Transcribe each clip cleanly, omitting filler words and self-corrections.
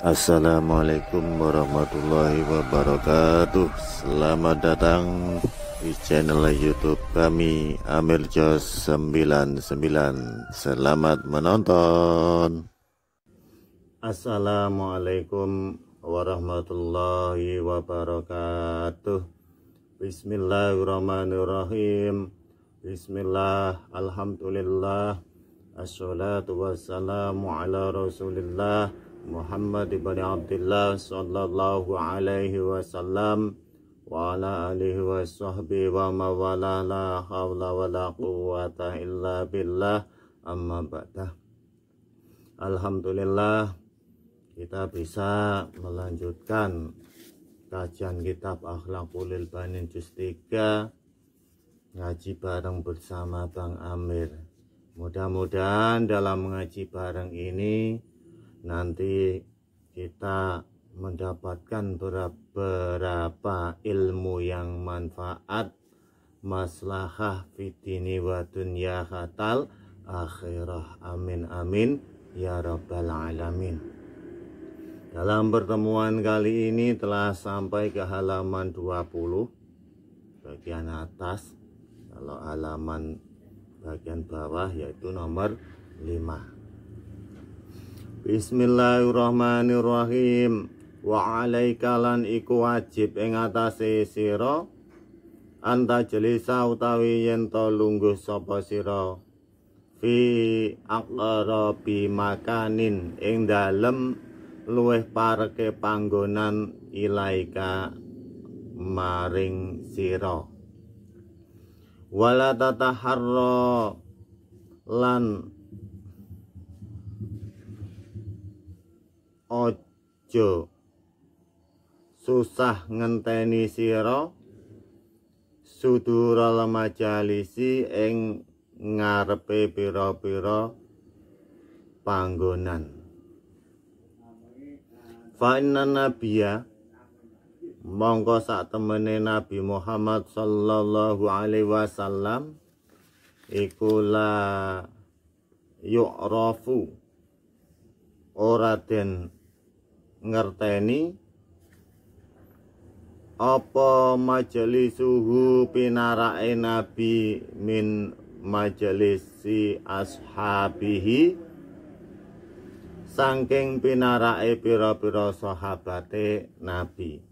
Assalamualaikum warahmatullahi wabarakatuh. Selamat datang di channel YouTube kami Amir Jos 99. Selamat menonton. Assalamualaikum warahmatullahi wabarakatuh. Bismillahirrahmanirrahim. Bismillah, alhamdulillah, assalatu wassalamu ala rasulillah Muhammad ibn Abdullah sallallahu alaihi wasallam wa ala alihi wa sahbihi wa mawala, la hawla wa la quwwata illa billah, amma ba'dah. Alhamdulillah, kita bisa melanjutkan kajian kitab Akhlaqul Banin juz 3, ngaji bareng bersama Bang Amir. Mudah-mudahan dalam mengaji bareng ini nanti kita mendapatkan beberapa ilmu yang manfaat, maslahah fitini wa dunya hatal akhirah. Amin amin ya rabbal alamin. Dalam pertemuan kali ini telah sampai ke halaman 20 bagian atas. Kalau halaman bagian bawah yaitu nomor 5. Bismillahirrahmanirrahim. Wa alaika lan iku wajib ing atase sira anta jelisa utawi yen to lungguh sapa sira fi aqrabi makanin ing dalem luweh pareke panggonan ilaika maring sira. Wala tataharra lan ojo susah ngenteni sira sudural majalisi ing ngarepe pira-pira panggonan. Fa inna nabiyya mongko sak temene Nabi Muhammad sallallahu alaihi wasallam iku la yu'rafu ora den ngerteni apa majelisuhu pinarake Nabi min majelisi ashabihi saking pinarake pira-pira sahabate Nabi.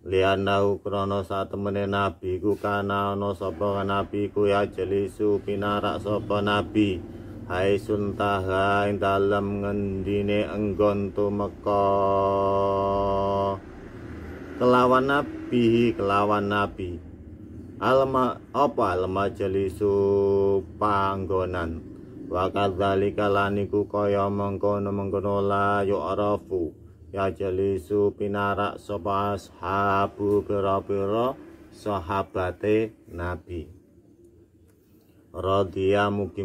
Lianau krana satemene Nabi ku kana ana sapa Nabi ku ya jelisu pinarak sapa Nabi hai suntaha ing dalem ngendine enggon tumeka kelawan nabi alma apa alma jelisu panggonan wa kadzalika laniku kaya mengkono la yu'rafu ya jelisu pinarak sapa ashabu pira-pira sahabate Nabi. Radhiya mugi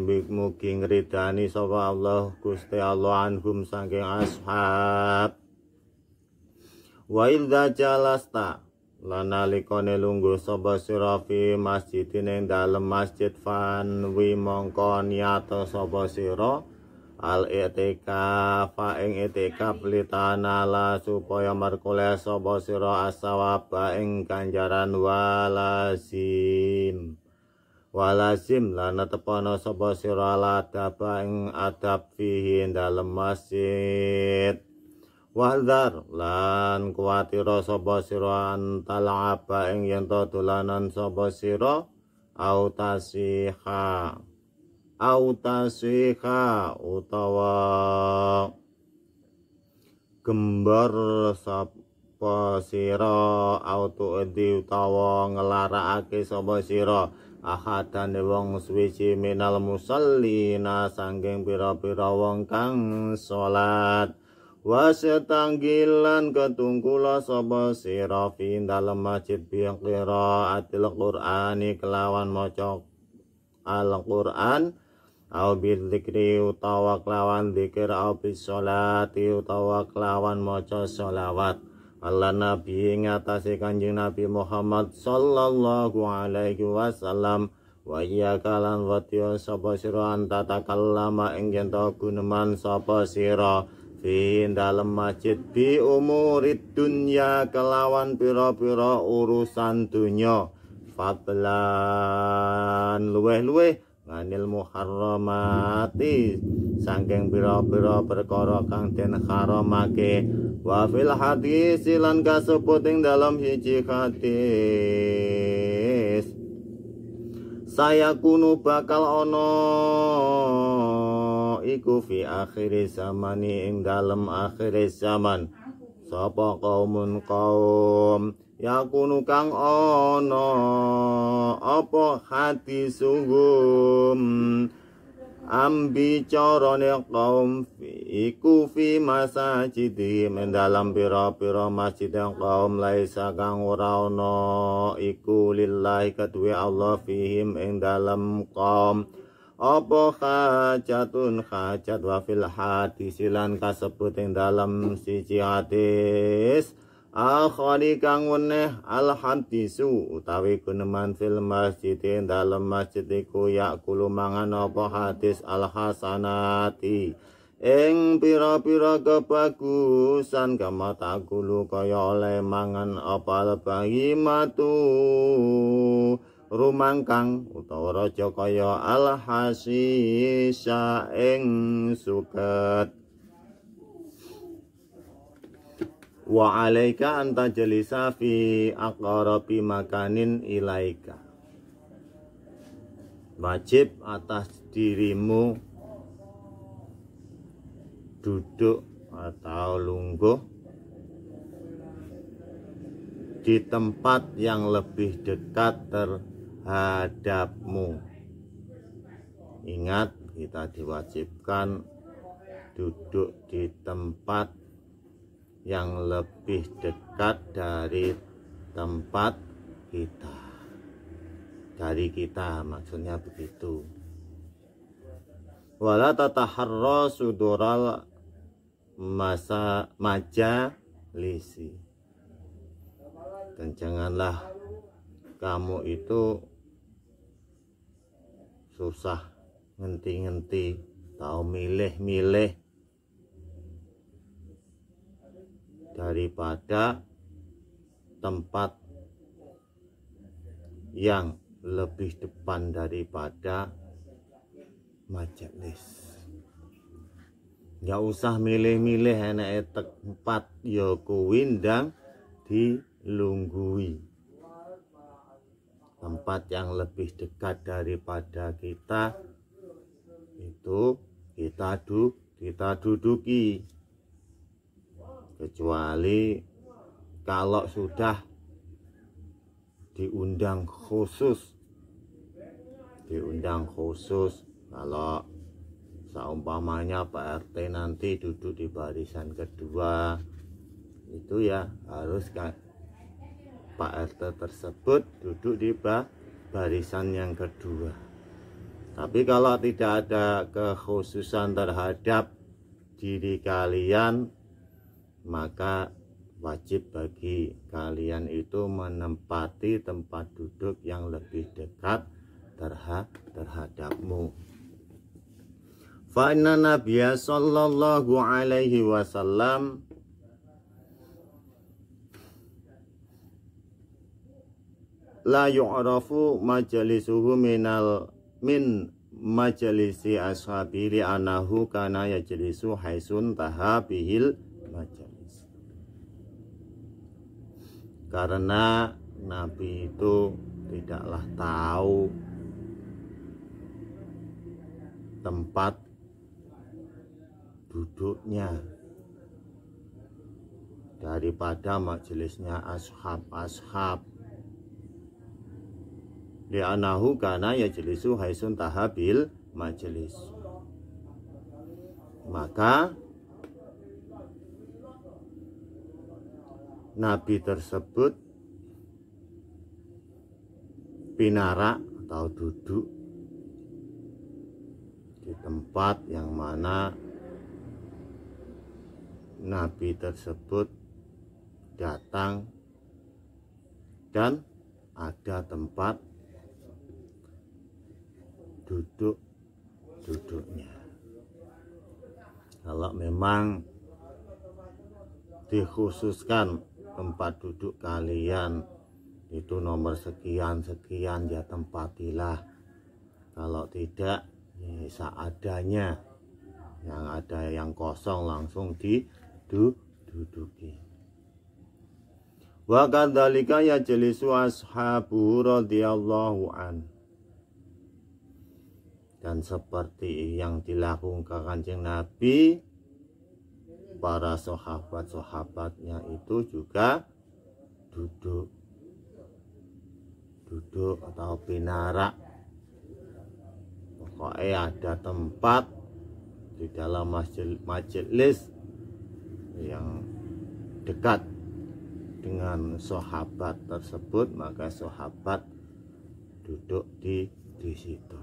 ngridani sapa Allah Gusti Allah anhum saking ashab. Wa idza jalasta lan nalikane lungguh sapa sira fi masjidin ing dalem masjid fan wi mongko niata sapa sira al i'tikaf ing i'tikaf litanala supaya merkoleh sapa sira asawaba ing ganjaran walazim lan tepana sapa sira adab ing adab fihi dalem masjid. Wahdar lan kuwatira sapa sira antalaba ing yen to dolanan sapa sira autasiha utawa gembar sapa sira autu'di utawa nglarakake sapa sira ahadane wong suwiji minal musallina sangking pira-pira wong kang salat wasetanggilan ketungkula sapa sira fi dalem masjid bi qiraatil qur'ani kelawan maca al-Qur'an au bil dzikri utawa kelawan dzikir au bis sholati utawa kelawan maca sholawat. Allah Nabi ngatasi Kanjeng Nabi Muhammad sallallahu alaihi wasallam wa iya kalan watya sapa sira anta takallama ing yen to guneman sapa sira fi dalam masjid bi umurid dunya kelawan pira-pira urusan dunya fadlan luweh-luweh nganil muharramati saking pira-pira perkara kang den haramake wa fil hadis lan kasebut ing dalam hiji hadis saya kunu bakal ono iku fi akhir zamani ing dalam akhir zaman sapa kaumun kaum yakunu kang ono apa hati sungguh ambi carane kaum iku fi masjidi mendalam pira-pira masjid yang kaum laisa kang ora ana iku lillahi kadue Allah fihim ing dalam kaum apa hajatun hajat wa fil hadis lan kasebut ing dalam siji hadis akhari kang weneh al hadisu utawi guneman fil masjid dalam masjid iku yakulu mangan apa hadis al hasanati ing pira-pira kebagusan kama takulu kaya oleh mangan apa bahimatu rumangkang utawa raja kaya al hasisa ing suket wa alaika anta jalisa fi aqrabi makanin ilaika wajib atas dirimu duduk atau lungguh di tempat yang lebih dekat terhadapmu. Ingat, kita diwajibkan duduk di tempat yang lebih dekat dari tempat kita, dari kita maksudnya begitu. Wala tataharra sudural majalisi, dan janganlah kamu itu susah ngenti-ngenti, tahu milih-milih daripada tempat yang lebih depan daripada majelis. Nggak usah milih-milih enak tempat ya kuwi ndang dilunggui. Tempat yang lebih dekat daripada kita itu kita duduki. Kecuali kalau sudah diundang khusus, kalau seumpamanya Pak RT nanti duduk di barisan kedua, itu ya harus Pak RT tersebut duduk di barisan yang kedua. Tapi kalau tidak ada kekhususan terhadap diri kalian, maka wajib bagi kalian itu menempati tempat duduk yang lebih dekat terhadapmu. Fa inna nabiyya sallallahu alaihi wasallam la yu'rafu majalisuhu min majalisi ashabi li anahu kana yajlisu haisun tahabihil majalis. Karena Nabi itu tidaklah tahu tempat duduknya daripada majelisnya ashab. Li'anahu kana yajlisu haisun tahabil majelis. Maka Nabi tersebut pinarak atau duduk di tempat yang mana Nabi tersebut datang dan ada tempat duduknya. Kalau memang dikhususkan tempat duduk kalian itu nomor sekian-sekian, ya tempatilah. Kalau tidak, ya seadanya. Yang ada yang kosong langsung diduduki. Wa kadzalika yajlisu ashabu radhiyallahu an. Dan seperti yang dilakukan Kanjeng Nabi, para sahabat-sahabatnya itu juga duduk atau pinarak. Pokoknya ada tempat di dalam majelis yang dekat dengan sahabat tersebut, maka sahabat duduk di situ.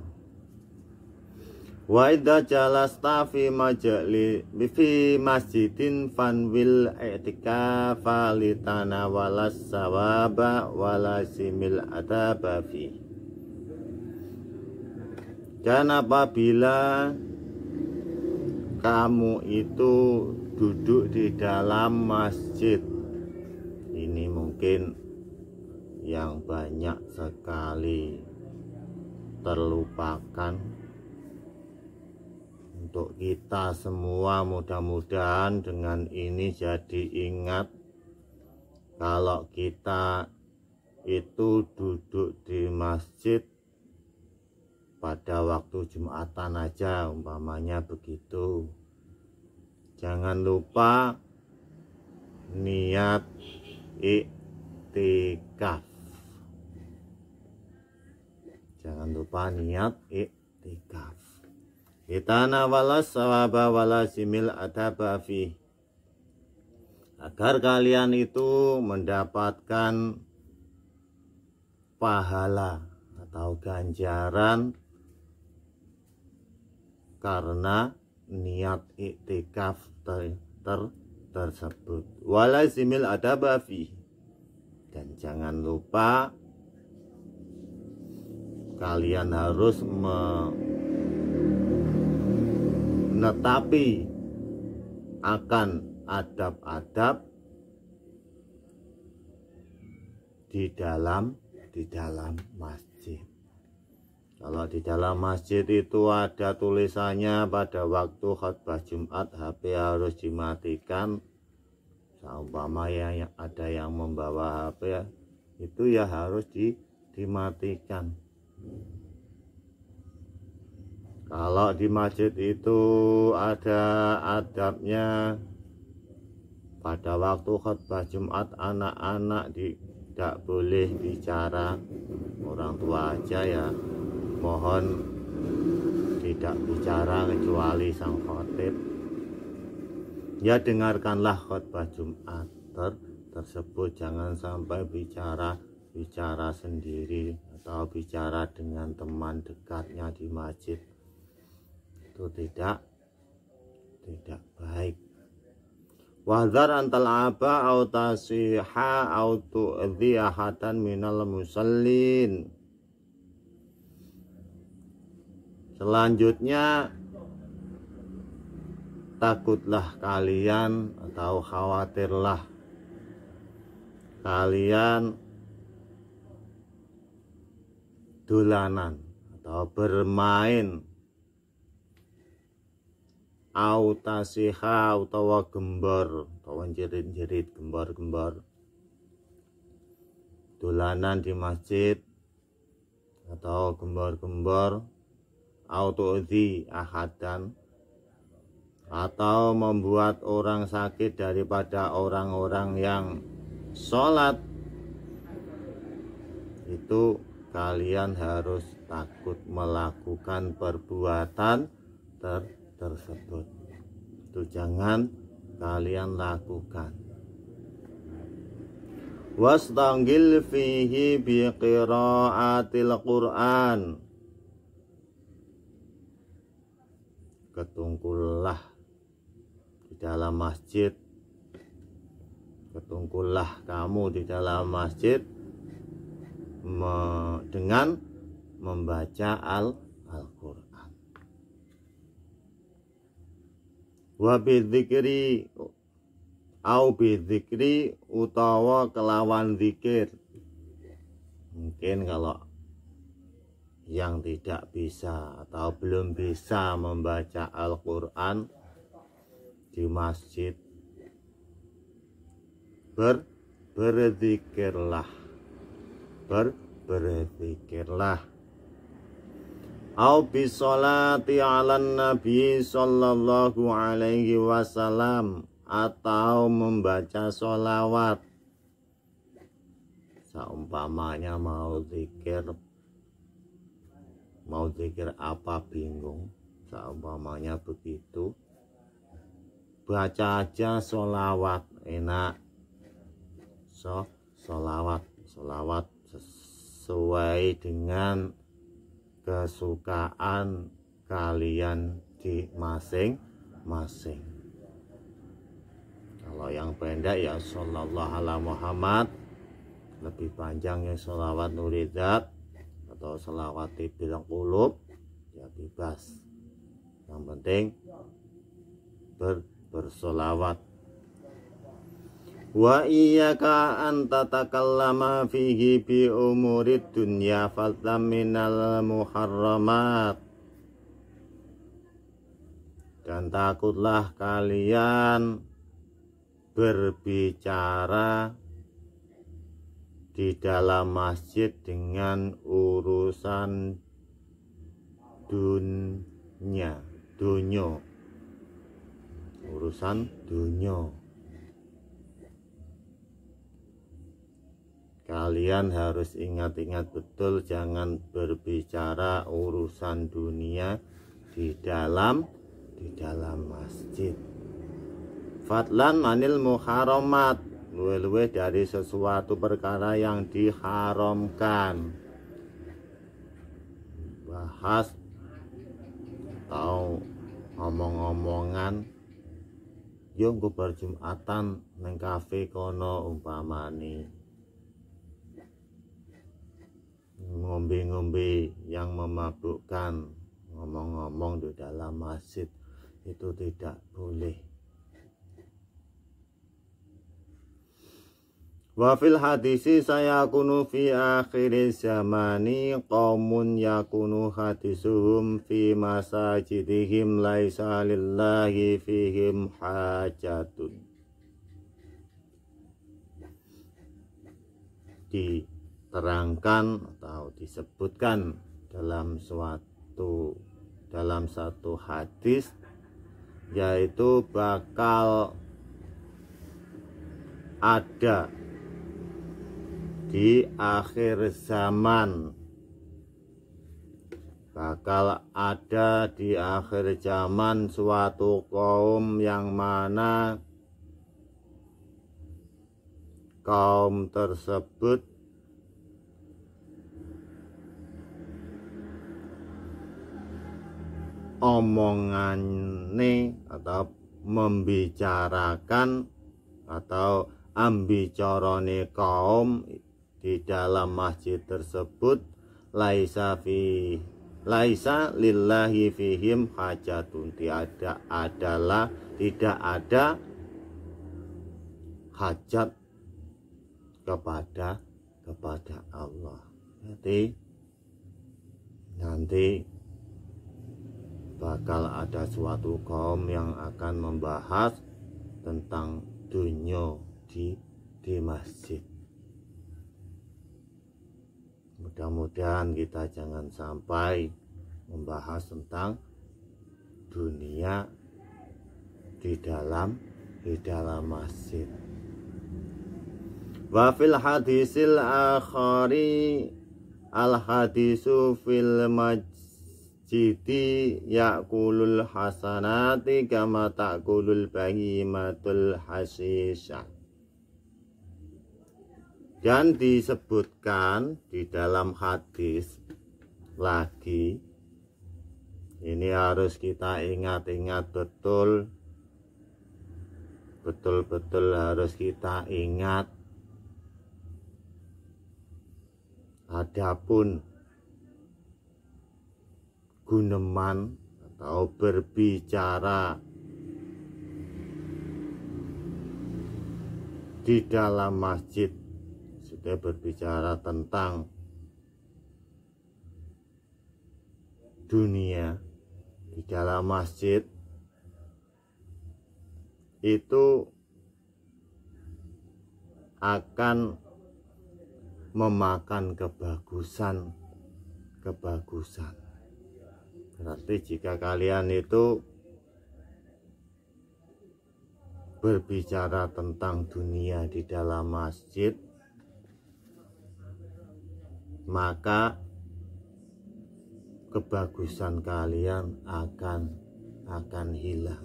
Wa idza jalasta fi masjidin fanwil i'tikafa litana walas sawaba walasimil adaba fi. Dan apabila kamu itu duduk di dalam masjid, ini mungkin yang banyak sekali terlupakan. Untuk kita semua, mudah-mudahan dengan ini jadi ingat, kalau kita itu duduk di masjid pada waktu Jumatan aja umpamanya begitu, jangan lupa niat iktikaf. Jangan lupa niat iktikaf. Itana walas sawaba walasimil adaba fi. Agar kalian itu mendapatkan pahala atau ganjaran karena niat iktikaf tersebut. Walasimil adaba fi. Dan jangan lupa kalian harus menetapi akan adab-adab di dalam masjid. Kalau di dalam masjid itu ada tulisannya pada waktu khutbah Jumat HP harus dimatikan. Seumpama yang ada yang membawa HP ya, itu ya harus dimatikan. Kalau di masjid itu ada adabnya, pada waktu khutbah Jumat anak-anak tidak boleh bicara. Orang tua aja ya mohon tidak bicara kecuali sang khotib. Ya dengarkanlah khutbah Jumat tersebut, jangan sampai bicara sendiri atau bicara dengan teman dekatnya di masjid. Itu tidak baik. Wahdhar antal aba au tasiha au tu'dhi ahadan minal musallin. Selanjutnya, takutlah kalian atau khawatirlah kalian dolanan atau bermain au tasiha utawa gembor utawa jerit-jerit gembor dolanan di masjid atau gembor-gembor au tu'dhi ahadan atau membuat orang sakit daripada orang-orang yang sholat. Itu kalian harus takut melakukan perbuatan tersebut. Itu jangan kalian lakukan. Wastanggil fihi biqiraatil Qur'an. Ketungkullah di dalam masjid. Ketungkullah kamu di dalam masjid dengan membaca Al-Quran. Wa bidzikri au bidzikri utawa kelawan zikir. Mungkin kalau yang tidak bisa atau belum bisa membaca Al-Quran di masjid, berzikirlah, berzikirlah. Au bisolati ala nabi sallallahu alaihi wasallam, atau membaca sholawat. Seumpamanya mau zikir apa bingung, seumpamanya begitu, baca aja sholawat, enak. Sholawat sesuai dengan kesukaan kalian di masing-masing. Kalau yang pendek ya Sallallahu ala Muhammad, lebih panjang ya sholawat nuridat atau sholawat bil qulub, ya bebas. Yang penting bersolawat. Wa iyyaka an tatakallama fihi bi umurid dunya faltam minal muharramat. Dan takutlah kalian berbicara di dalam masjid dengan urusan urusan dunya. Kalian harus ingat-ingat betul, jangan berbicara urusan dunia di dalam masjid. Fadlan manil muharamat, luwe-luwe dari sesuatu perkara yang diharamkan. Bahas atau ngomong-ngomongan, yo engko bar Jumatan neng kafe kono umpamane. Ngombe-ngombe yang memabukkan, ngomong-ngomong di dalam masjid, itu tidak boleh. Wa fil hadisi sayakunu fi akhir zamani qaumun yakunu hadisuhum fi masajidihim laisa lillahi fihim hajatun. Diterangkan atau disebutkan dalam satu hadis, yaitu bakal ada di akhir zaman, suatu kaum yang mana kaum tersebut omongannya atau membicarakan atau ambicarane kaum di dalam masjid tersebut laisa lillahi fihim hajatun, tidak ada hajat kepada Allah. Jadi nanti bakal ada suatu kaum yang akan membahas tentang dunia di masjid. Mudah-mudahan kita jangan sampai membahas tentang dunia di dalam masjid. Wa fil hadisil akhari al hadisu fil majidi yakulul hasanati kama takulul bahimatul hasisha. Dan disebutkan di dalam hadis lagi, ini harus kita ingat-ingat betul harus kita ingat. Adapun guneman atau berbicara di dalam masjid. Sudah berbicara tentang dunia di dalam masjid, itu akan memakan kebagusan. Berarti jika kalian itu berbicara tentang dunia di dalam masjid, maka kebagusan kalian akan hilang.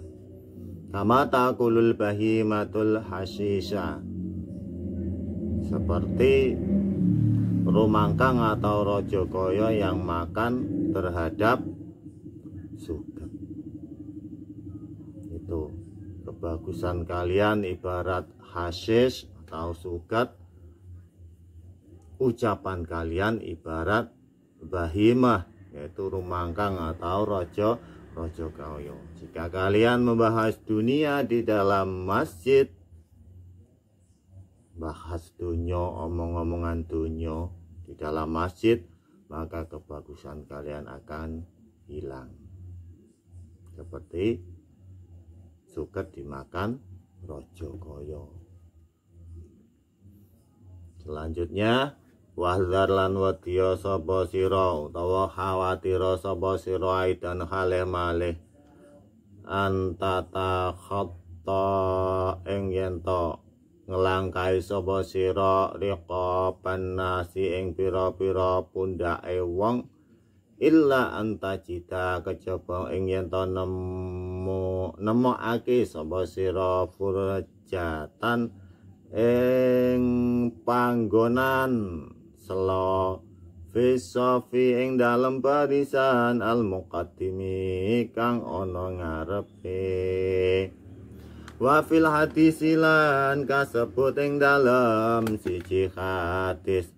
Kama taqulul bahimatul hasisha, seperti rumangkang atau rojo koyo yang makan terhadap suket. Itu kebagusan kalian ibarat hasis atau suket, ucapan kalian ibarat bahimah, yaitu rumangkang atau rojo koyo. Jika kalian membahas dunia di dalam masjid, bahas dunia, omong-omongan dunia di dalam masjid, maka kebagusan kalian akan hilang. Seperti suket dimakan rojo koyo. Selanjutnya, wahdhar lan wedya sapa sira utawa khawatira sapa sira aidan halih malih antata khatta ing yen to ngelangkai sapa sira riqaban nasi ing pira-pira pundake wong illa antajida kejaba ing yen to nemokake sapa sira furjatan ing panggonan selo fisofi ing dalem barisan al muqaddimi kang ana ngarepe. Wa fil hadis lan kasebut ing dalem siji hadis,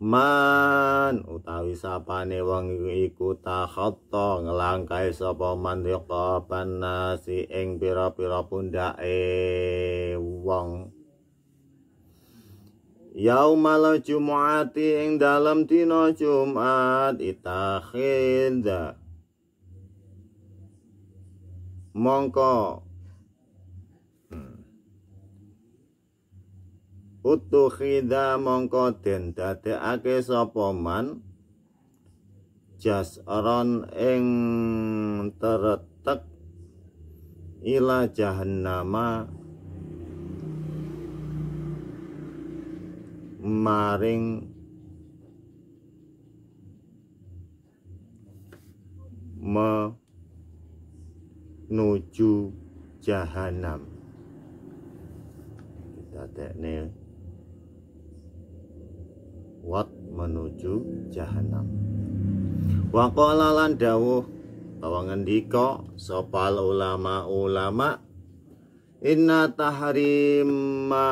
man utawi sapane wong iku takhatta ngelangkai sapa man riqaban nasi ing pira-pira pundake wong yaumal jumu'ati ing dalam dina Jumat itakhidha mongko utukhidha mongko den dadekake sapa man jasron ing teretek ila jahannama maring menuju jahanam. Kita tekne wat menuju jahanam. Wa qala lan dawuh utawa ngendika sapa ulama inna tahrima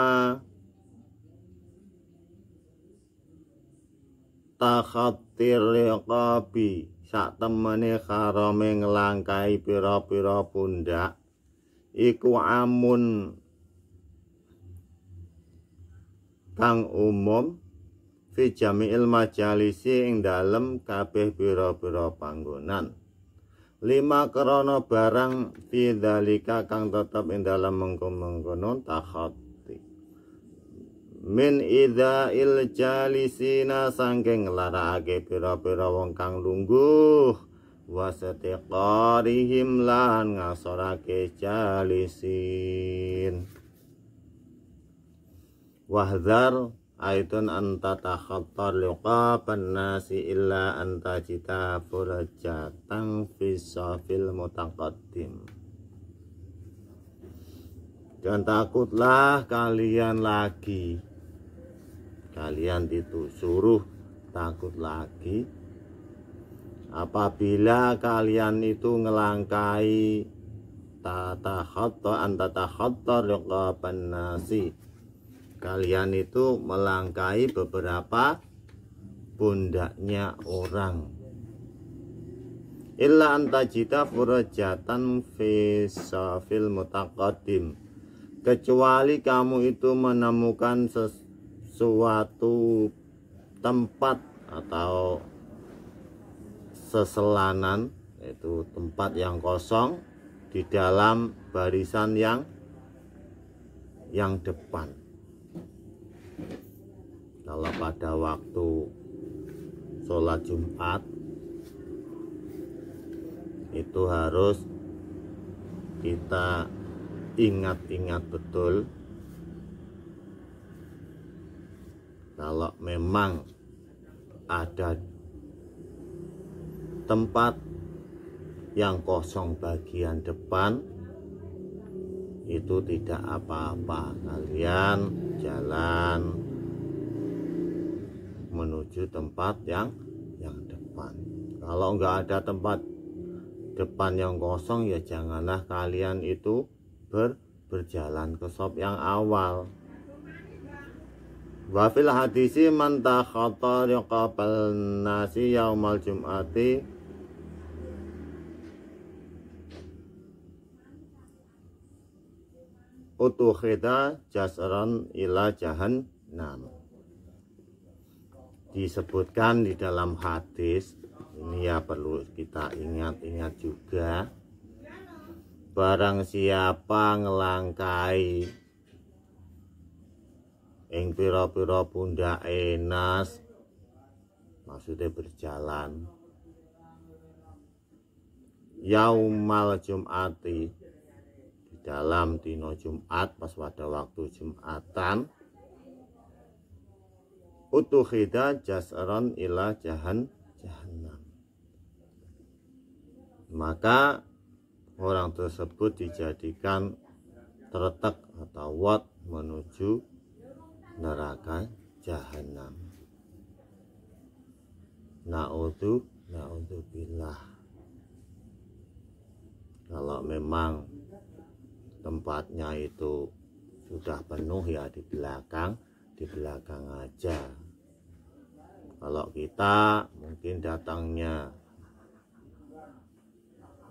takhatir riqabi sak temene harame nglangkai pira-pira pundak iku amun kang umum fi jami'il majalisi ing dalem kabeh pira-pira panggonan. Lima krana barang fi dzalika kang tetep ing dalem mengkono takhati min idza'il jalisina sangking nglarakake pira-pira wong kang lungguh wasatiqarihim lan ngasorake jalisin. Wahdhar aitun anta takhattar liqaban nasi illa anta jita furjatan fisafil mutaqaddim. Dan takutlah kalian lagi, kalian disuruh takut lagi apabila kalian itu ngelangkai anta takhattar liqaban nasi, kalian itu melangkai beberapa pundaknya orang. Illa anta jita furjatan fi safil mutaqaddim, kecuali kamu itu menemukan sesuatu tempat atau seselanan, yaitu tempat yang kosong di dalam barisan yang depan. Kalau pada waktu sholat Jumat itu harus kita ingat-ingat betul, kalau memang ada tempat yang kosong bagian depan, itu tidak apa-apa, kalian jalan menuju tempat yang depan. Kalau nggak ada tempat depan yang kosong, ya janganlah kalian itu berjalan ke shop yang awal. Wa fil hadisi man takhatta riqabal nasi yaumal jum'ati utukhida jasran ila jahannam. Disebutkan di dalam hadis ini, ya perlu kita ingat-ingat juga, barang siapa ngelangkai ing pira-pira pundak enas, maksudnya berjalan, yaumal jum'ati, di dalam dino Jumat, pas pada waktu Jumatan, utukhida jasran ila jahannam, maka orang tersebut dijadikan tertek atau wat menuju neraka jahanam. Na'udzubillah. Kalau memang tempatnya itu sudah penuh, ya di belakang aja. Kalau kita mungkin datangnya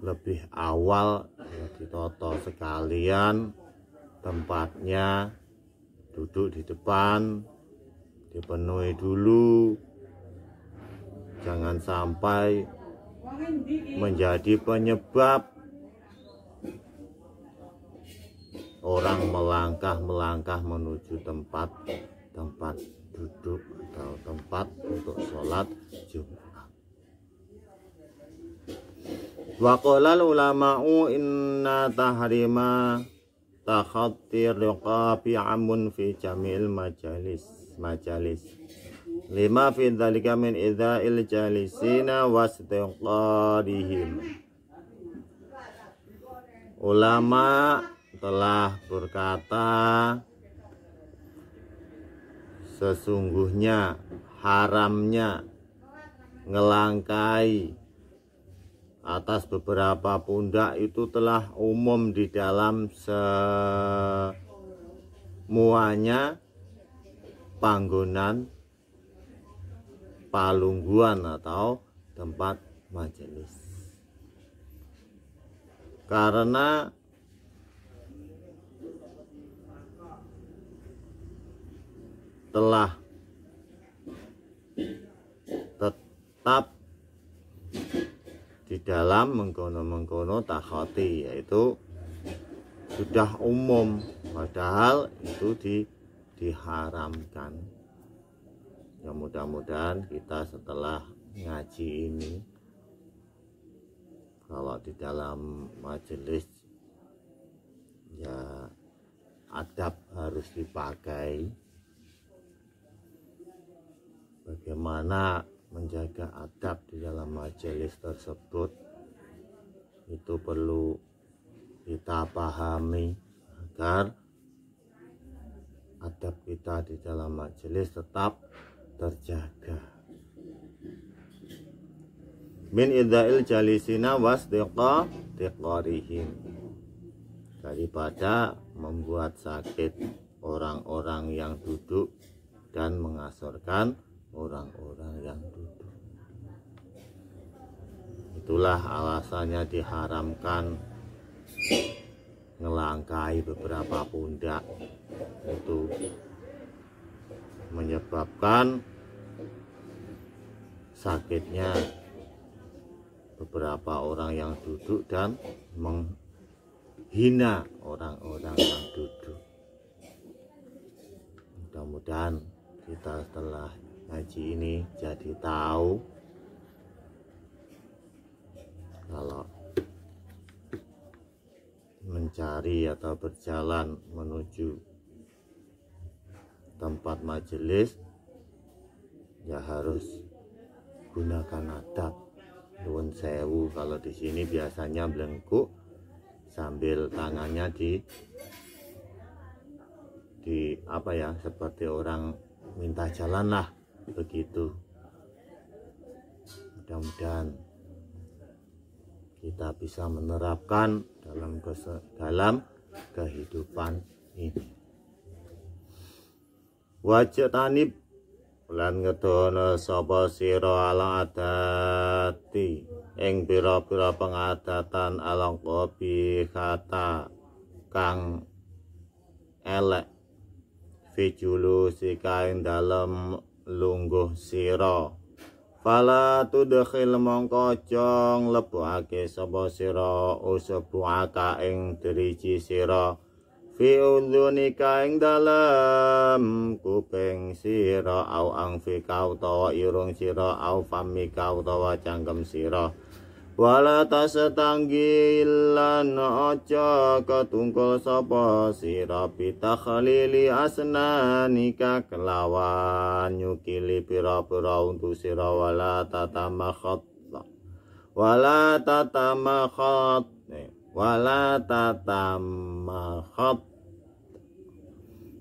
lebih awal, ya ditoto sekalian tempatnya, duduk di depan, dipenuhi dulu, jangan sampai menjadi penyebab orang melangkah menuju tempat duduk atau tempat untuk sholat Jumat. Wa qala ulama'u inna tahrima takhatti riqabi amun fi jamil majalis lima fi dzalika min idza'il jalisina wastiqarihim. Ulama telah berkata, sesungguhnya haramnya ngelangkai atas beberapa pundak itu telah umum di dalam semuanya panggonan palungguan atau tempat majelis, karena telah tetap di dalam mengkono takhati, yaitu sudah umum, padahal itu diharamkan. Ya mudah-mudahan kita setelah ngaji ini, kalau di dalam majelis, ya adab harus dipakai. Bagaimana menjaga adab di dalam majelis tersebut, itu perlu kita pahami agar adab kita di dalam majelis tetap terjaga. Min idzail jalisina wasdiqarihim, daripada membuat sakit orang-orang yang duduk dan mengasorkan orang-orang yang duduk. Itulah alasannya diharamkan ngelangkai beberapa pundak, itu menyebabkan sakitnya beberapa orang yang duduk dan menghina orang-orang yang duduk. Mudah-mudahan kita setelah ngaji ini jadi tahu kalau mencari atau berjalan menuju tempat majelis ya harus gunakan adab. Nuwun sewu, kalau di sini biasanya belengkuk sambil tangannya di apa ya, seperti orang minta jalan lah begitu. Mudah-mudahan kita bisa menerapkan dalam kehidupan ini. Wajib tanib lan ngedono sapa sira ala adati ing pira-pira pengadatan alang kopi kata kang elek fijulu sikaing dalem lungguh sira. Fala tudkhil mongko jong lebokake sapa sira usbuaka ing driji sira fi udhunika ing dalem kuping sira au angfika utawa irung sira au famika utawa cangkem sira. Wala tasatanggilan aja ketungkul sapa sira bitakhlili asnanika kelawan nyukili pira-pira untu sira. Wala tatamakhat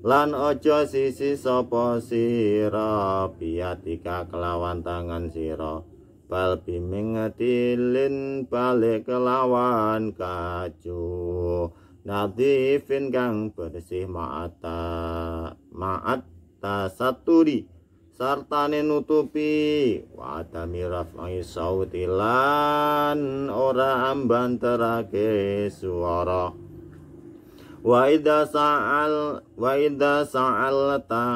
lan aja sisi sapa sira biatika kelawan tangan sira. Bal bimingatilin balik kelawan kacu nadifin kang bersih ma'at tasaturi sartane nutupi wa adami raf'i sauti lan ora ambanterake suara. Wa idza sa'alta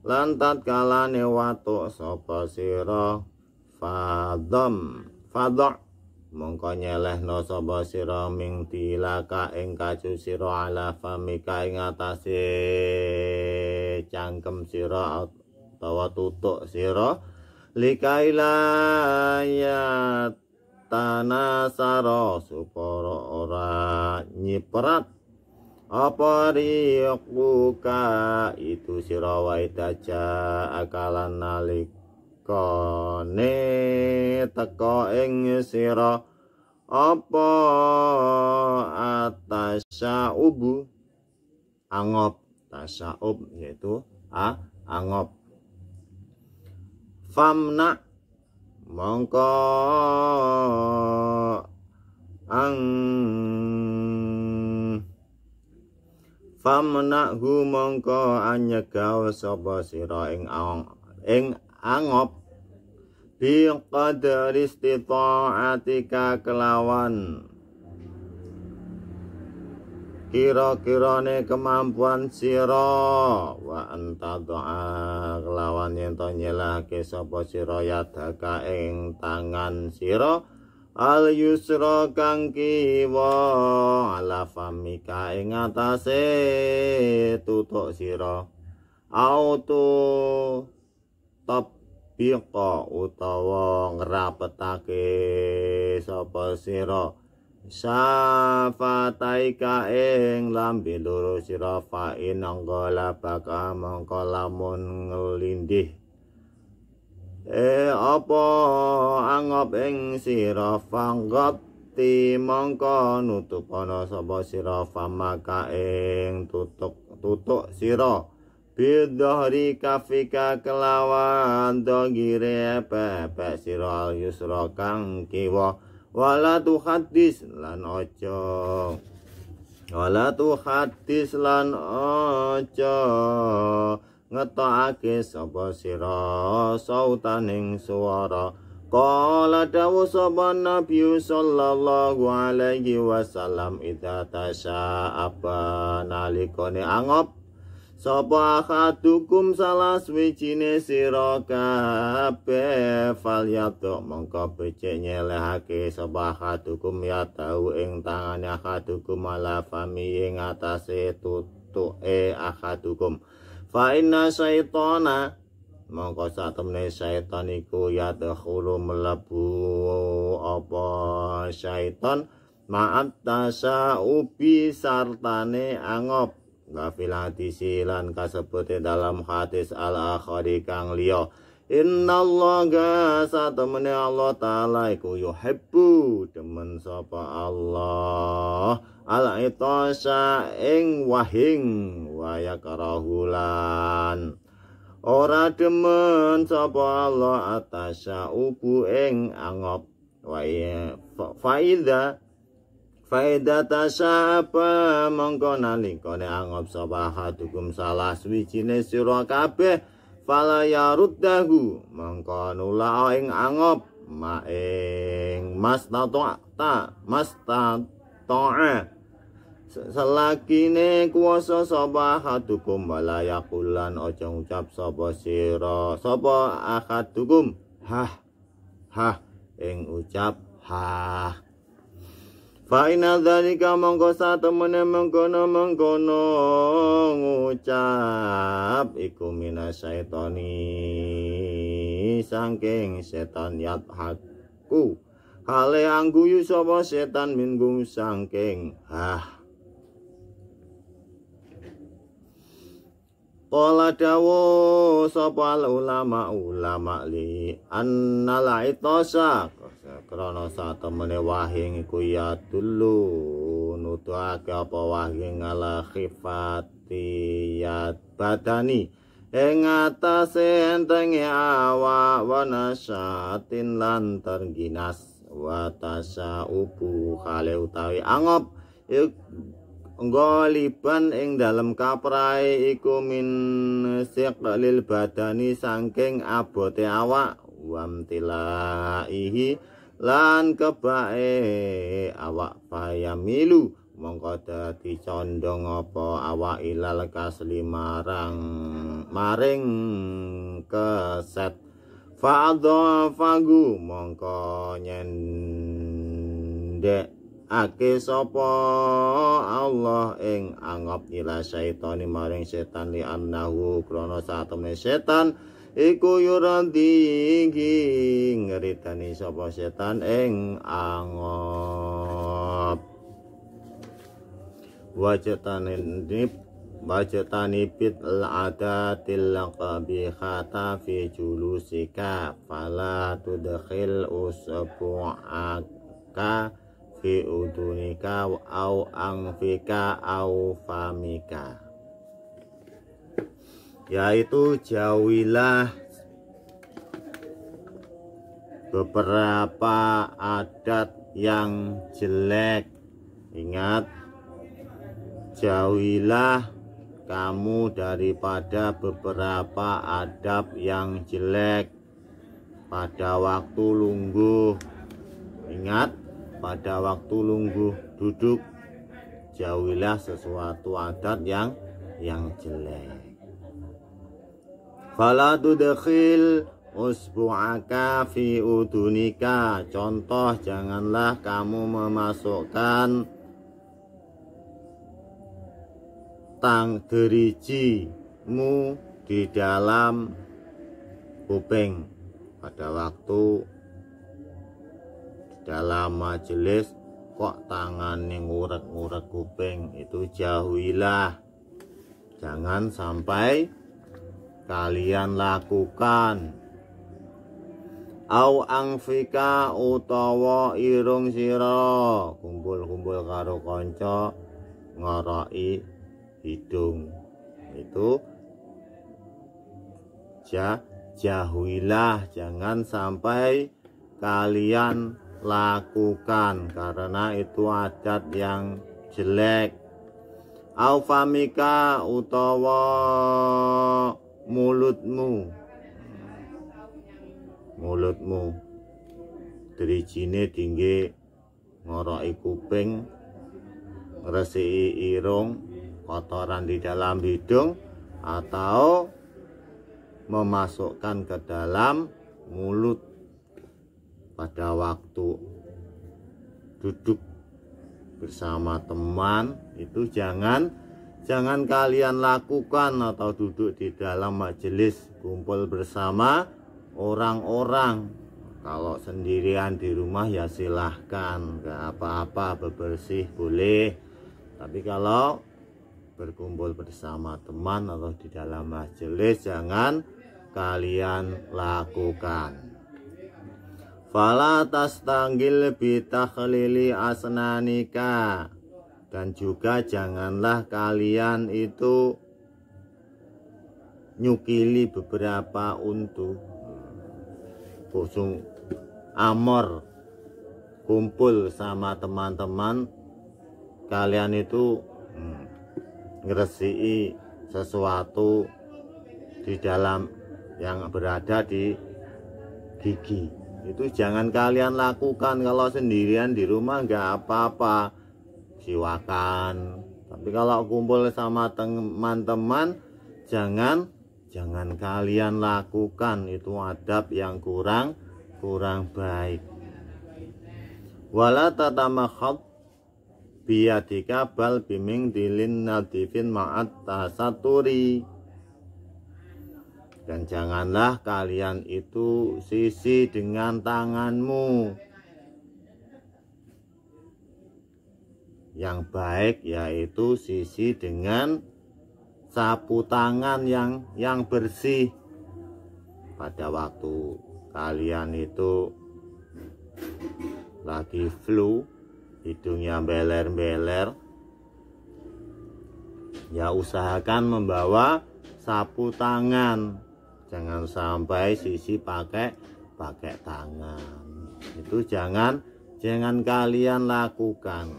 lan tatkalane watuk sapa sira fadha mongko nyelehno sapa sira ming tilaka ing kacu sira ala famika ing atase cangkem sira utawa tutuk sira likaila ya tanasara supaya ora nyiprat apa riquka itu sira wa idaja akalan nalik kone teko ing sira apa atasyaubu angop. Tasyaub yaitu angop. Famna mongko famnahu mongko anyegah sapa sira ing angop bi qadri istita'atika kelawan kira-kirane kemampuan sira. Wa antadha kelawan yen to nyelahke sapa sira yadaka ing tangan sira al yusra kang kiwa ala famika ing atase tutuk sira auto tabiqa utawa ngrapetake sapa sira safataika ing lambe loro sira fa inanggola baka mongko lamun nglindih apa angop ing sira fanggati mongko nutup ana sapa sira famaka ing tutuk sira bidhari kafika kelawan dogire pepe sira yusra kang kiwa. Wala tu hadis lan ojo ngetokake sapa sira sautaning swara Qala dawu sapa Nabi sallallahu alaihi wasallam idza tasya'aba nalikane angop sapa akhadukum salah swijine sira kabeh falyatu mongko becik nyelehake sapa akhadukum ya tau ing tangane akhadukum ala fami ing atase tutuke akhadukum fa inna syaitana mongko satemene syaitan iku yadkhulu mlebu apa syaitan ma'at tasaubi sartane angop gafil hadisi lan kasebut dalam hadis al-akhari kang liya innallaha satemene Allah taala iku yuhibbu demen sapa Allah al-itasa ing wahing wa yakrahulan ora demen sapa Allah atasya ubu ing angop wa faida tasaba mongko nalikane angop sapa hadukum salah swijine sira kabeh fala yaruddahu mongko nulak ing angop ma ing mastata selagine kuwasa sapa ahadukum wala yaqulan aja ngucap sapa sira sapa ahadukum hah ing ucap hah fa inna dzalika mongko satemene mengkono ngucap iku minasyaitani saking setan yathaku hale angguyu sapa setan minggu saking hah Qala dawu sapa ulama li annal itasa krana satemene wahing iku ya dulu nutuake apa wahing ala khifatiyat badani ing atase entenge awak wanasatin lan terginas wa tasaubu khale utawi angop Goliban ing dalem kaprahe iku min siqlil badani saking abote awak wamtilaihi lan kebae awak payamilu mongko dadi condong apa awak ilal kasli maring keset fa'adha fagu mongko nyendek ake sapa Allah ing angop ila syaitani maring setan li annahu krana satemene setan iku yuranti ngeritani sapa setan ing angop wajatani bit al-adatil qabihata fi julusika fala tudkhil usbu'aka fi udunika au angfika au famika yaitu jauhilah beberapa adat yang jelek. Ingat, jauhilah kamu daripada beberapa adab yang jelek pada waktu lungguh. Ingat, pada waktu lungguh duduk, jauhilah sesuatu adat yang jelek. Fala tudkhil usbu'aka fi udunika. Contoh, janganlah kamu memasukkan tang derijimu di dalam kuping pada waktu dalam majelis kok tangan yang ngurek-ngurek kuping. Itu jauhilah, jangan sampai kalian lakukan. Au angfika utawa irung sira, kumpul-kumpul karo kanca ngoroki hidung. Itu jauhilah, jangan sampai kalian lakukan karena itu adat yang jelek. Au famika utawa mulutmu drijine dingge ngoroki kuping, ngresiki irung, kotoran di dalam hidung, atau memasukkan ke dalam mulut pada waktu duduk bersama teman. Itu jangan kalian lakukan, atau duduk di dalam majelis kumpul bersama orang-orang. Kalau sendirian di rumah ya silahkan, gak apa-apa, bebersih boleh. Tapi kalau berkumpul bersama teman atau di dalam majelis, jangan kalian lakukan. Fala tastanggil bitakhlili asnanika, dan juga janganlah kalian itu nyukili beberapa untu. Kosong amor kumpul sama teman-teman kalian itu ngresiki sesuatu di dalam yang berada di gigi. Itu jangan kalian lakukan. Kalau sendirian di rumah nggak apa-apa, siwakan. Tapi kalau kumpul sama teman-teman, jangan kalian lakukan. Itu adab yang kurang baik. Wala tatamakhad biyadika bal biming dilin nadifin ma'at tasaturi, dan janganlah kalian itu sisi dengan tanganmu. Yang baik yaitu sisi dengan sapu tangan yang bersih. Pada waktu kalian itu lagi flu, hidungnya beler-beler, ya usahakan membawa sapu tangan. Jangan sampai sisi pakai tangan. Itu jangan kalian lakukan.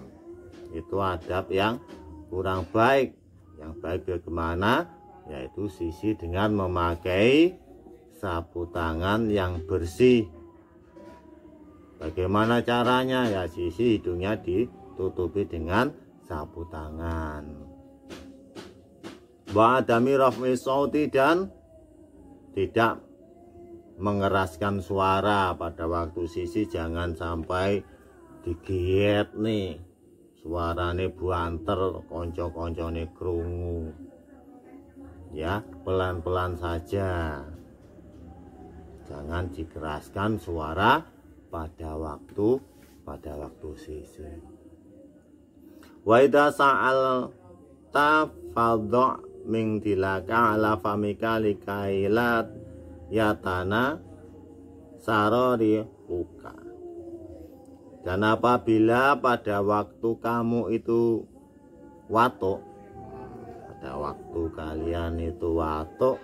Itu adab yang kurang baik. Yang baik bagaimana? Yaitu sisi dengan memakai sapu tangan yang bersih. Bagaimana caranya? Ya sisi hidungnya ditutupi dengan sapu tangan. Wa adami raf'i sauti, dan tidak mengeraskan suara pada waktu sisi. Jangan sampai digiet nih, suarane buanter, konco-koncone krungu. Ya, pelan-pelan saja. Jangan dikeraskan suara pada waktu sisi. Wa idza sa'al tafadhu min tilaka ala famika likailat yatana sarori uka. Dan apabila pada waktu kamu itu watuk, pada waktu kalian itu watuk,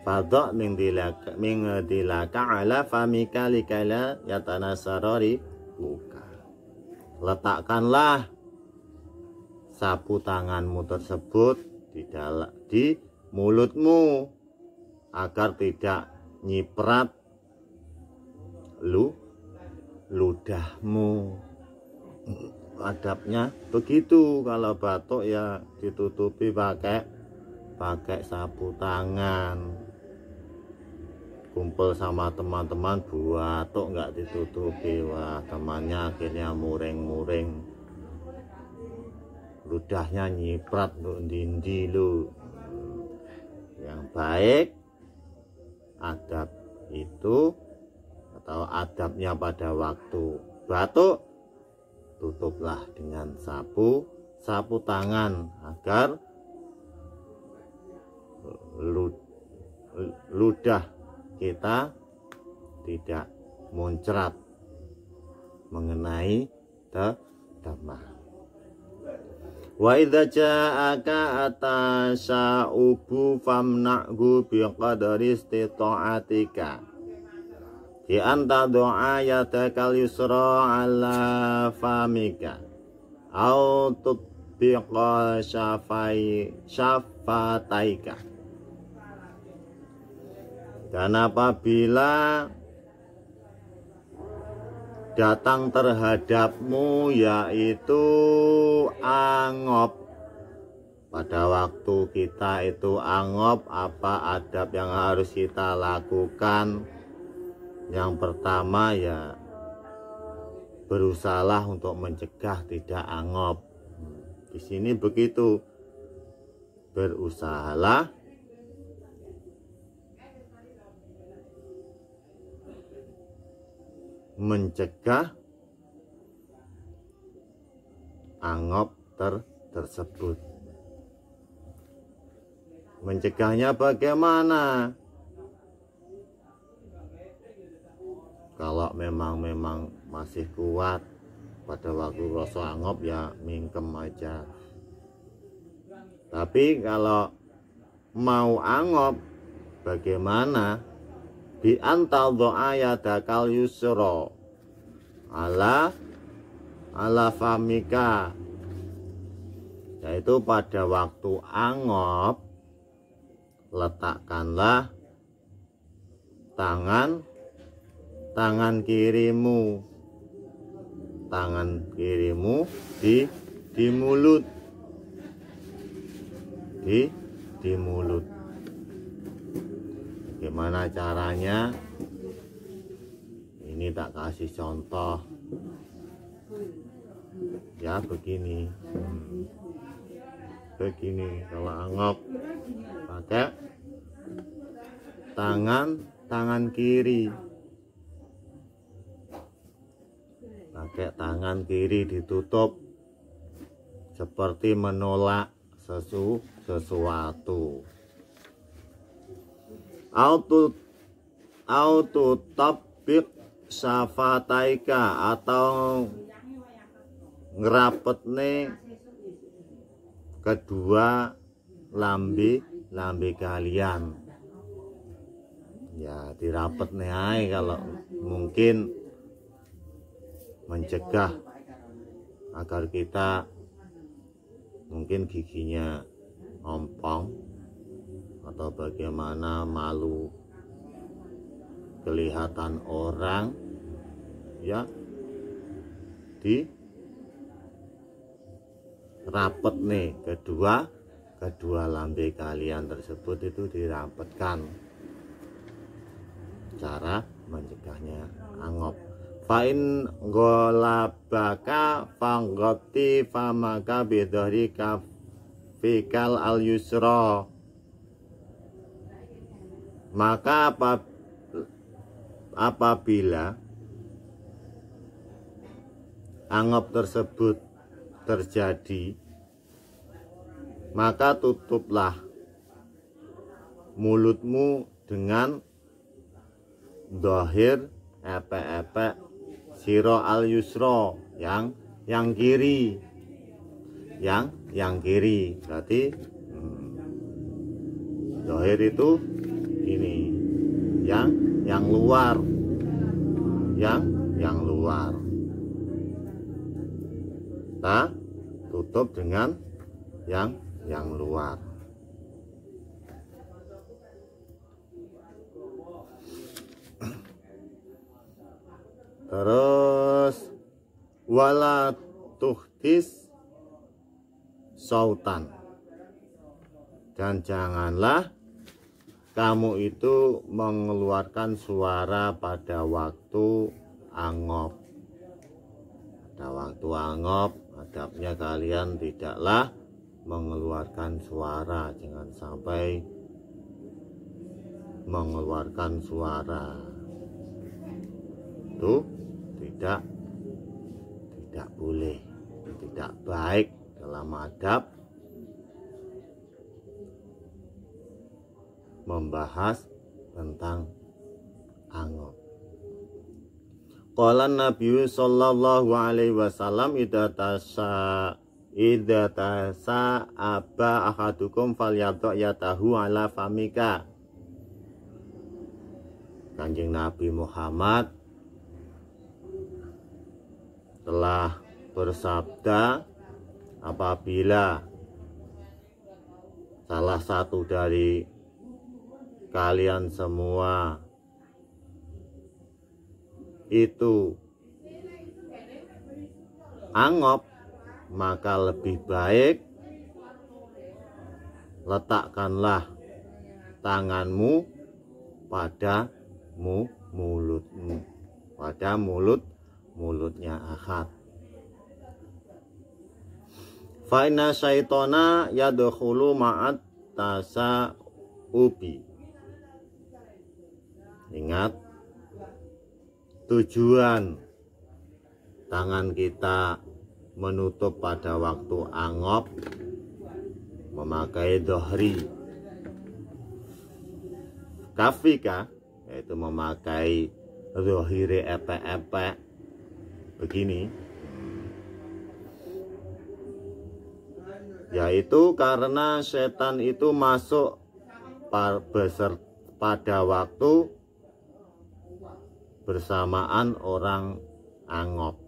fadha min dilaka ala famika likaila yatana sarori uka. Letakkanlah sapu tanganmu tersebut di mulutmu agar tidak nyiprat ludahmu. Adabnya begitu. Kalau batuk ya ditutupi pakai sapu tangan. Kumpul sama teman-teman batuk nggak ditutupi, wah temannya akhirnya muring-muring, ludahnya nyiprat lu dindi lu. Yang baik adab itu, atau adabnya pada waktu batuk, tutuplah dengan sapu tangan agar ludah kita tidak muncrat mengenai damah. Wa idza ja'aka atasya'ubu famna'hu biqadri istita'atika di anta doa yadakal yusra ala famika au tutbiqa syafataika. Dan apabila datang terhadapmu, yaitu angop. Pada waktu kita itu angop, apa adab yang harus kita lakukan? Yang pertama ya berusahalah untuk mencegah tidak angop. Di sini begitu, berusahalah mencegah angop tersebut. Mencegahnya bagaimana? Kalau memang masih kuat pada waktu rasa angop ya mingkem aja. Tapi kalau mau angop bagaimana? Bi antal doa yadakal yusro ala famika, yaitu pada waktu angop letakkanlah tangan kirimu di mulut, di mulut. Bagaimana caranya? Ini tak kasih contoh ya, begini kalau angop pakai tangan kiri, ditutup seperti menolak sesuatu. Auto tabik safataika, atau ngerapetne kedua lambe kalian. Ya dirapetne ae kalau mungkin, mencegah agar kita mungkin giginya ompong atau bagaimana, malu kelihatan orang ya, di rapet nih kedua lambe kalian tersebut itu dirapetkan. Cara mencegahnya angop. Fa'in golabaka fanggoti famaka bidhari kafikal al yusra, maka apabila angop tersebut terjadi, maka tutuplah mulutmu dengan dohir epek siro al yusro, yang kiri, yang kiri. Berarti dohir itu ini, yang luar, yang luar. Kita tutup dengan yang luar. Terus wala tuhtis sautan, dan janganlah kamu itu mengeluarkan suara pada waktu angop. Pada waktu angop, adabnya kalian tidaklah mengeluarkan suara, jangan sampai mengeluarkan suara. Itu tidak boleh, tidak baik dalam adab membahas tentang angop. Qala Nabi sallallahu alaihi wasallam idza aba ahadukum falyadha yatahu ala famika. Kanjeng Nabi Muhammad telah bersabda, apabila salah satu dari kalian semua itu angop, maka lebih baik letakkanlah tanganmu pada mulutmu, pada mulutnya akhat. Fa inna syaitona yadkhulu ma'at tasaubi. Ingat, tujuan tangan kita menutup pada waktu angop memakai dohri, kafika yaitu memakai dohiri epek-epek begini, yaitu karena setan itu masuk pada waktu bersamaan orang angop.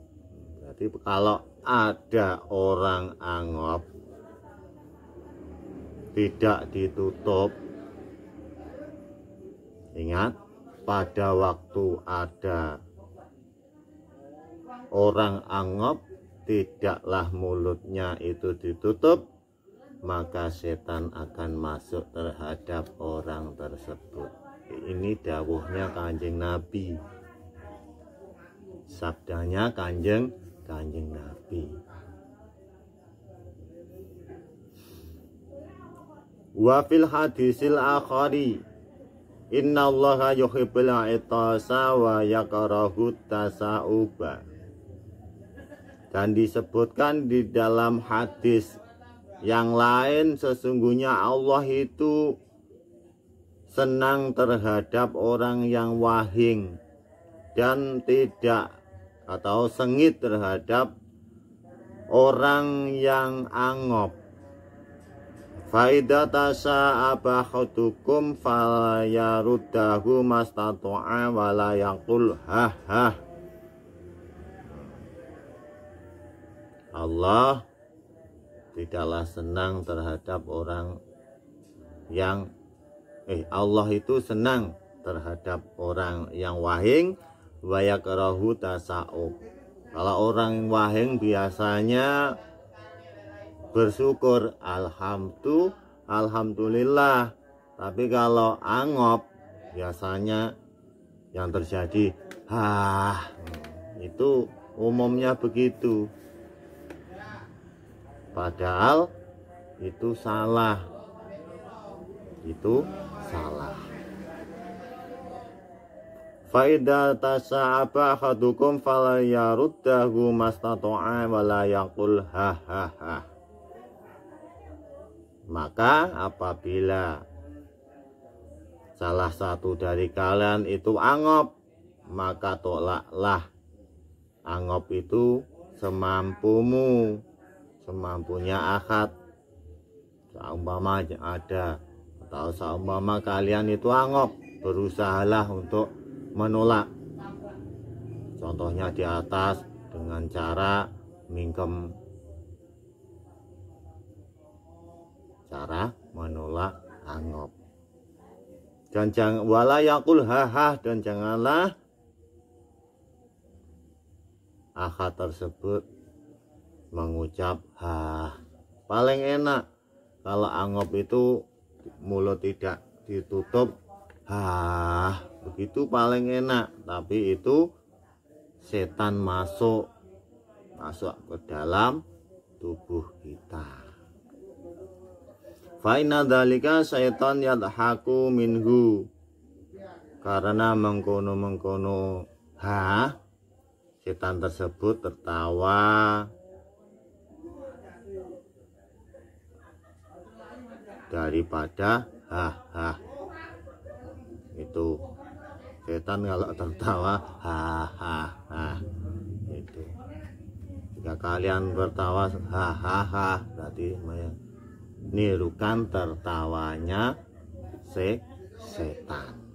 Jadi kalau ada orang angop tidak ditutup, ingat, pada waktu ada orang angop tidaklah mulutnya itu ditutup, maka setan akan masuk terhadap orang tersebut. Ini dawuhnya Kanjeng Nabi, sabdanya Kanjeng Nabi. Wa fil hadisil akhari innallaha yuhibbul itasa wa yakrahu tasauba. Dan disebutkan di dalam hadis yang lain, sesungguhnya Allah itu senang terhadap orang yang wahing dan tidak atau sengit terhadap orang yang angop. Faida tasa abahutukum falayaruddahu mastato'a walayakul hah. Allah tidaklah senang terhadap orang yang Allah itu senang terhadap orang yang wahing, wa yakrahu tasa'ub. Kalau orang wahing biasanya bersyukur, alhamdulillah. Tapi kalau angop biasanya yang terjadi itu umumnya begitu. Padahal itu salah. Faida tasa'aba ahadukum falayaruddahu mastato'a walayakul hah. Maka apabila salah satu dari kalian itu angop, maka tolaklah angop itu semampunya akad. Seumpama ada atau seumpama kalian itu angop, berusahalah untuk menolak. Contohnya di atas dengan cara mingkem, cara menolak angop. Dan jangan walayakul hah, dan janganlah akad tersebut mengucap Paling enak kalau angop itu mulut tidak ditutup, begitu paling enak. Tapi itu setan masuk ke dalam tubuh kita. Fa inna dzalika syaitan yadhaku minhu. Karena mengkono setan tersebut tertawa daripada itu. Setan kalau tertawa itu. Jika kalian bertawa berarti menirukan tertawanya setan.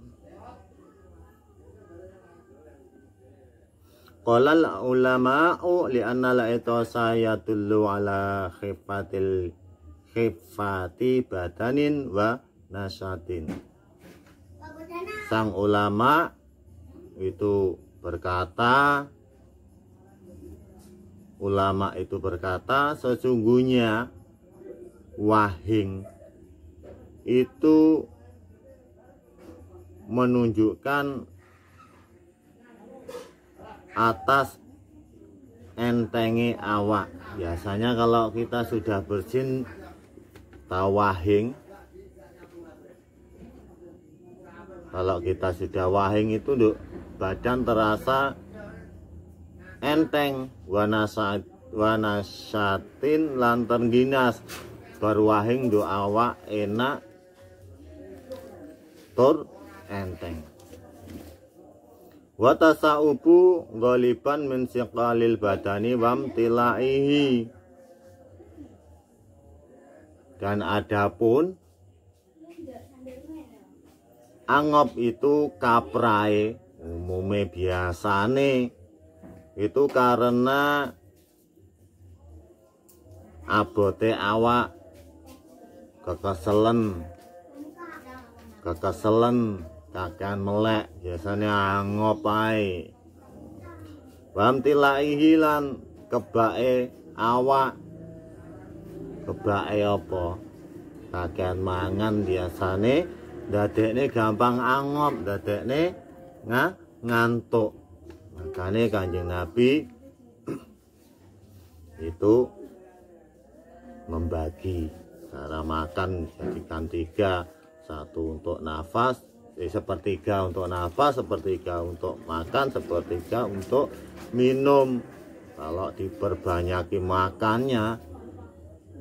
Qala ulama'u li'anna la'itasa yadullu ala khifati badanin wa nasyatin. Sang ulama itu berkata, ulama itu berkata, sesungguhnya wahing itu menunjukkan atas entenge awak. Biasanya kalau kita sudah bersin tawahing, kalau kita sudah wahing itu badan terasa enteng, wanasatin lantan ginas, berwahing awak enak tur enteng. Watasaubu goliban min siqalil badani wamtilaihi. Dan adapun angop itu kaprai umume biasane itu karena abote awak kekeselen kakean melek, biasanya angop ae. Wamtilaihi lan kebake awak, kebake apa? Kakean mangan biasane dadekne gampang angop, dadekne ngantuk. Makanya Kanjeng Nabi itu membagi cara makan jadikan 3, 1 untuk nafas, sepertiga untuk nafas, sepertiga untuk makan, sepertiga untuk minum. Kalau diperbanyaki makannya,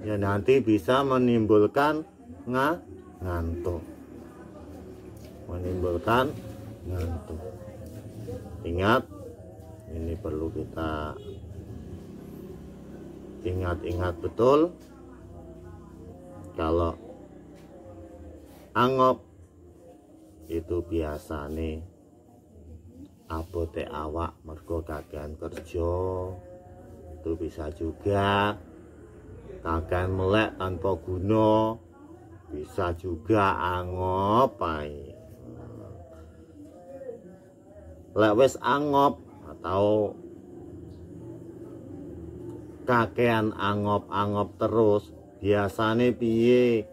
ya nanti bisa menimbulkan ngantuk. Menimbulkan ngantuk. Ingat, ini perlu kita ingat-ingat betul. Kalau angop itu biasane abote awak mergo kakean kerja, itu bisa juga kakean melek tanpa guna, bisa juga angop ae. Lek wis angop atau kakean angop terus, biasane piye?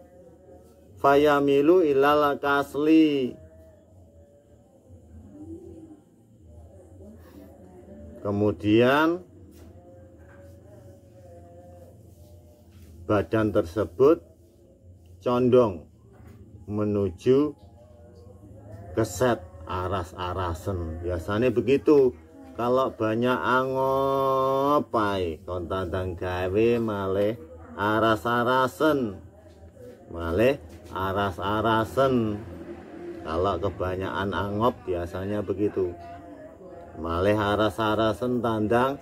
Fayamilu ilal kasli, kemudian badan tersebut condong menuju keset, aras-arasen. Biasanya begitu. Kalau banyak angop ae kon tandang gawe malih aras-arasen, malih aras-arasen. Kalau kebanyakan angop biasanya begitu, malih aras-arasen tandang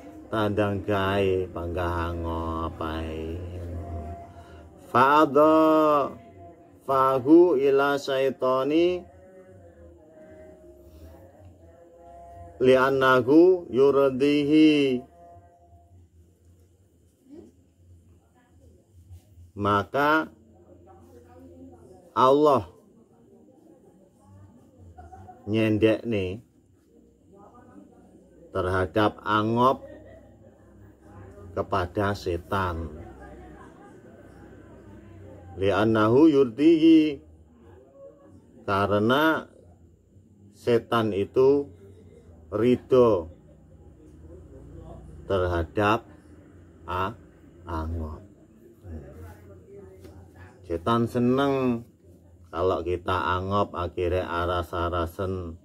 gawe panggah angop ae. Fa'adha fahu ila syaitani li'annahu yurdihi, maka Allah nyendekne terhadap angop kepada setan. Li'annahu yurdihi, karena setan itu ridho terhadap angop. Setan seneng kalau kita angop, akhirnya aras-arasen,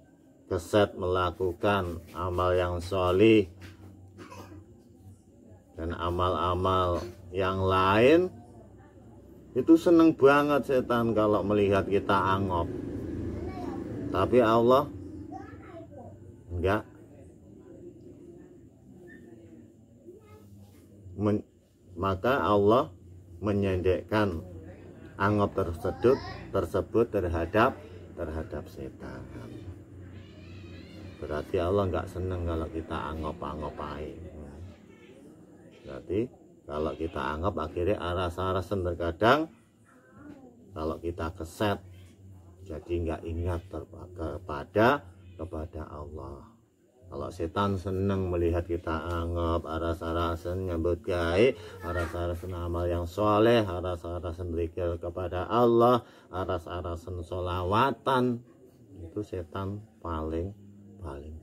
keset melakukan amal yang sholih dan amal-amal yang lain. Itu seneng banget setan kalau melihat kita angop. Tapi Allah enggak. Maka Allah menyendekkan angop tersebut terhadap setan. Berarti Allah enggak seneng kalau kita angop ae. Berarti kalau kita anggap akhirnya aras-arasen, terkadang kalau kita keset jadi nggak ingat kepada Allah. Kalau setan senang melihat kita anggap aras-arasan nyambut gawe, aras-arasan amal yang soleh, aras-arasan berikir kepada Allah, aras-arasan solawatan, itu setan paling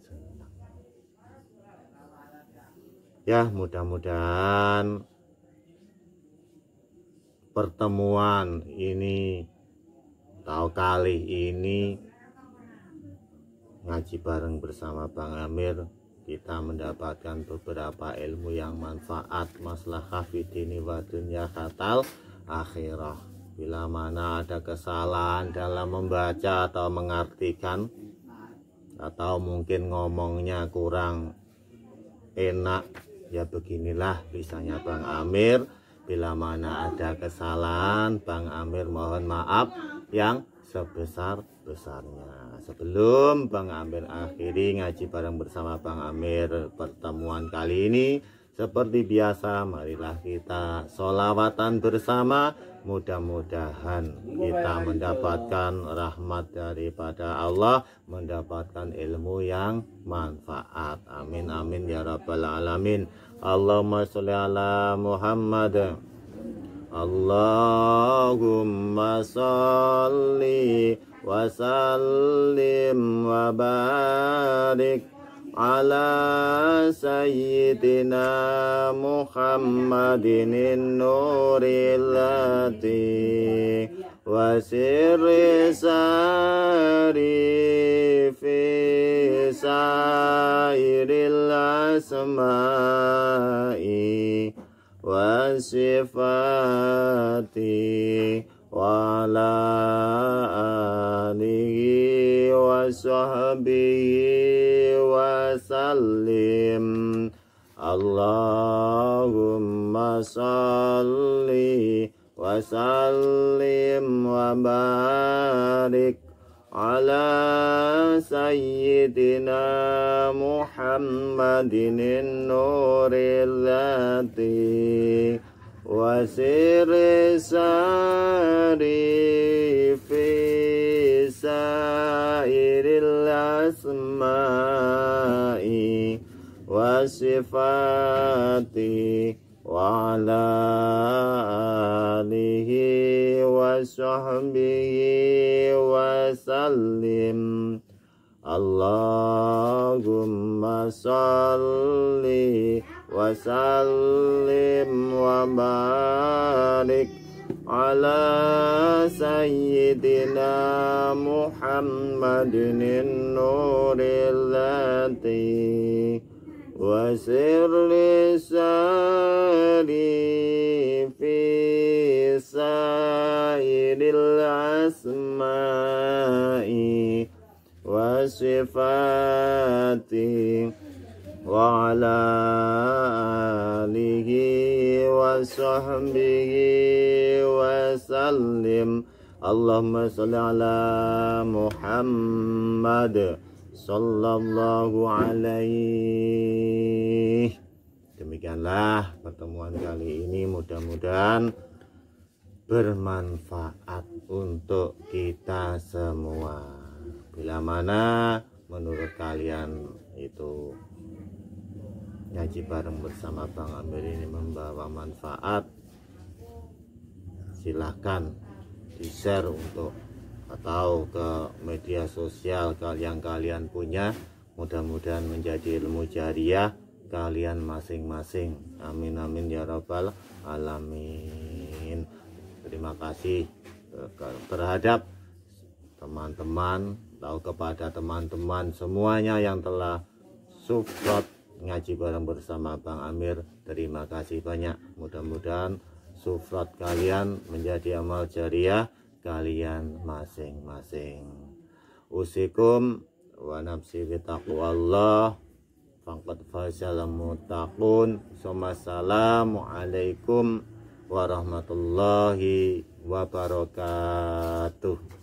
senang. Ya, mudah-mudahan pertemuan ini atau kali ini ngaji bareng bersama Bang Amir, kita mendapatkan beberapa ilmu yang manfaat, maslahah fidini wa dunya katal akhirah. Bila mana ada kesalahan dalam membaca atau mengartikan, atau mungkin ngomongnya kurang enak, ya beginilah bisanya Bang Amir. Bila mana ada kesalahan, Bang Amir mohon maaf yang sebesar-besarnya. Sebelum Bang Amir akhiri ngaji bareng bersama Bang Amir pertemuan kali ini, seperti biasa marilah kita sholawatan bersama. Mudah-mudahan kita mendapatkan rahmat daripada Allah, mendapatkan ilmu yang manfaat. Amin amin ya rabbal alamin. Allahumma sholli ala Muhammad. Allahumma sholli wa sallim wa barik ala sayyidina Muhammadin nurilati wa sirri sari fi sairil asma'i wa sifati wa ala alihi wa sahbihi wa sallim. Allahumma salli wa sallim wa barik ala sayyidina Muhammadin nurilati wa sirri sari fi sairil asma'i wa sifati wa ala alihi wa sahbihi wa sallim. Allahumma salli wa sallim wa barik ala sayyidina Muhammadin nurilati wa sirri sari fi sairil asma'i wa sifati wa ala alihi wa sahbihi wa sallim. Allahumma sholli ala Muhammad sallallahu alaihi. Demikianlah pertemuan kali ini, mudah-mudahan bermanfaat untuk kita semua. Bila mana menurut kalian itu ngaji bareng bersama Bang Amir ini membawa manfaat, silahkan di-share untuk atau ke media sosial yang kalian punya. Mudah-mudahan menjadi ilmu jariah kalian masing-masing. Amin amin ya rabbal alamin. Terima kasih terhadap teman-teman, atau kepada teman-teman semuanya yang telah support ngaji bareng bersama Bang Amir. Terima kasih banyak. Mudah-mudahan support kalian menjadi amal jariah kalian masing-masing. Usikum wa nafsi bi taqwallah faqad fazal muttaqun. Assalamu alaikum warahmatullahi wabarakatuh.